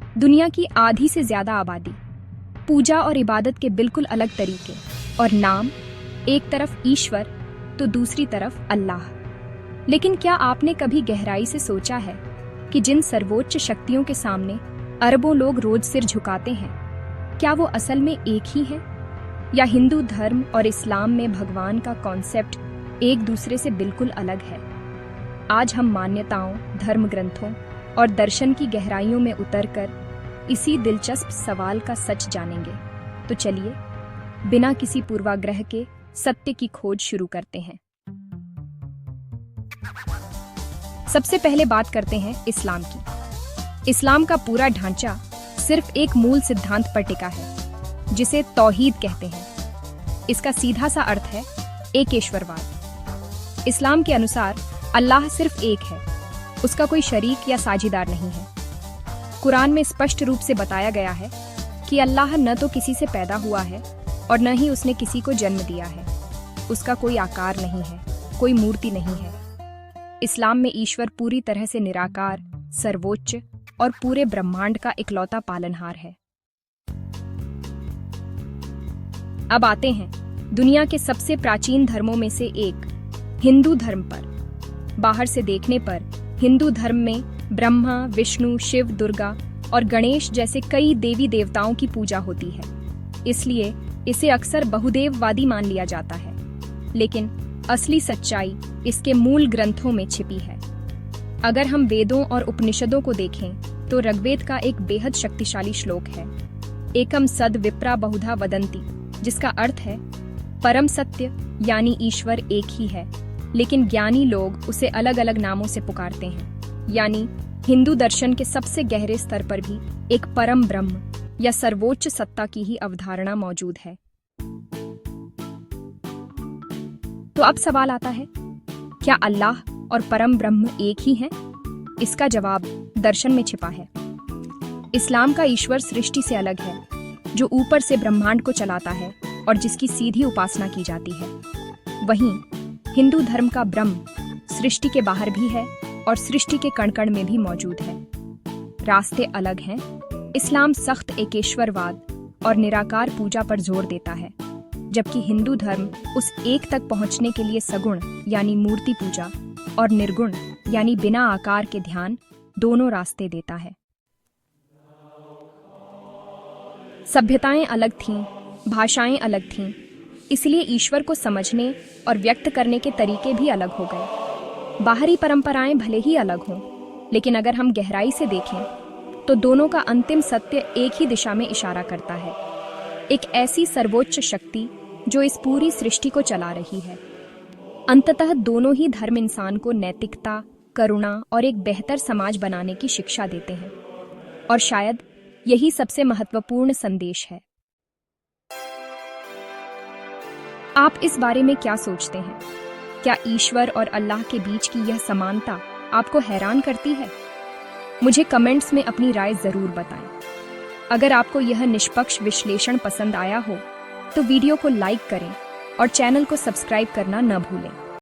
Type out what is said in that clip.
दुनिया की आधी से ज्यादा आबादी, पूजा और इबादत के बिल्कुल अलग तरीके और नाम, एक तरफ ईश्वर तो दूसरी तरफ अल्लाह। लेकिन क्या आपने कभी गहराई से सोचा है कि जिन सर्वोच्च शक्तियों के सामने अरबों लोग रोज सिर झुकाते हैं, क्या वो असल में एक ही हैं? या हिंदू धर्म और इस्लाम में भगवान का कॉन्सेप्ट एक दूसरे से बिल्कुल अलग है? आज हम मान्यताओं, धर्म ग्रंथों और दर्शन की गहराइयों में उतरकर इसी दिलचस्प सवाल का सच जानेंगे। तो चलिए, बिना किसी पूर्वाग्रह के सत्य की खोज शुरू करते हैं। सबसे पहले बात करते हैं इस्लाम की। इस्लाम का पूरा ढांचा सिर्फ एक मूल सिद्धांत पर टिका है, जिसे तौहीद कहते हैं। इसका सीधा सा अर्थ है एकेश्वरवाद। इस्लाम के अनुसार अल्लाह सिर्फ एक है, उसका कोई शरीक या साझीदार नहीं है। कुरान में स्पष्ट रूप से बताया गया है कि अल्लाह न तो किसी से पैदा हुआ है और न ही उसने किसी को जन्म दिया है। उसका कोई आकार नहीं है, कोई मूर्ति नहीं है। इस्लाम में ईश्वर पूरी तरह से निराकार, सर्वोच्च और पूरे ब्रह्मांड का इकलौता पालनहार है। अब आते हैं दुनिया के सबसे प्राचीन धर्मों में से एक हिंदू धर्म पर। बाहर से देखने पर हिंदू धर्म में ब्रह्मा, विष्णु, शिव, दुर्गा और गणेश जैसे कई देवी देवताओं की पूजा होती है, इसलिए इसे अक्सर बहुदेववादी मान लिया जाता है। लेकिन असली सच्चाई इसके मूल ग्रंथों में छिपी है। अगर हम वेदों और उपनिषदों को देखें तो ऋग्वेद का एक बेहद शक्तिशाली श्लोक है, एकम सद विप्रा बहुधा वदंती, जिसका अर्थ है परम सत्य यानी ईश्वर एक ही है, लेकिन ज्ञानी लोग उसे अलग अलग नामों से पुकारते हैं। यानी हिंदू दर्शन के सबसे गहरे स्तर पर भी एक परम ब्रह्म या सर्वोच्च सत्ता की ही अवधारणा मौजूद है। तो अब सवाल आता है, क्या अल्लाह और परम ब्रह्म एक ही हैं? इसका जवाब दर्शन में छिपा है। इस्लाम का ईश्वर सृष्टि से अलग है, जो ऊपर से ब्रह्मांड को चलाता है और जिसकी सीधी उपासना की जाती है। वहीं हिंदू धर्म का ब्रह्म सृष्टि के बाहर भी है और सृष्टि के कण कण में भी मौजूद है। रास्ते अलग हैं। इस्लाम सख्त एकेश्वरवाद और निराकार पूजा पर जोर देता है, जबकि हिंदू धर्म उस एक तक पहुंचने के लिए सगुण यानी मूर्ति पूजा और निर्गुण यानी बिना आकार के ध्यान दोनों रास्ते देता है। सभ्यताएं अलग थीं, भाषाएं अलग थीं, इसलिए ईश्वर को समझने और व्यक्त करने के तरीके भी अलग हो गए। बाहरी परंपराएं भले ही अलग हों, लेकिन अगर हम गहराई से देखें तो दोनों का अंतिम सत्य एक ही दिशा में इशारा करता है, एक ऐसी सर्वोच्च शक्ति जो इस पूरी सृष्टि को चला रही है। अंततः दोनों ही धर्म इंसान को नैतिकता, करुणा और एक बेहतर समाज बनाने की शिक्षा देते हैं, और शायद यही सबसे महत्वपूर्ण संदेश है। आप इस बारे में क्या सोचते हैं? क्या ईश्वर और अल्लाह के बीच की यह समानता आपको हैरान करती है? मुझे कमेंट्स में अपनी राय जरूर बताएं। अगर आपको यह निष्पक्ष विश्लेषण पसंद आया हो तो वीडियो को लाइक करें और चैनल को सब्सक्राइब करना न भूलें।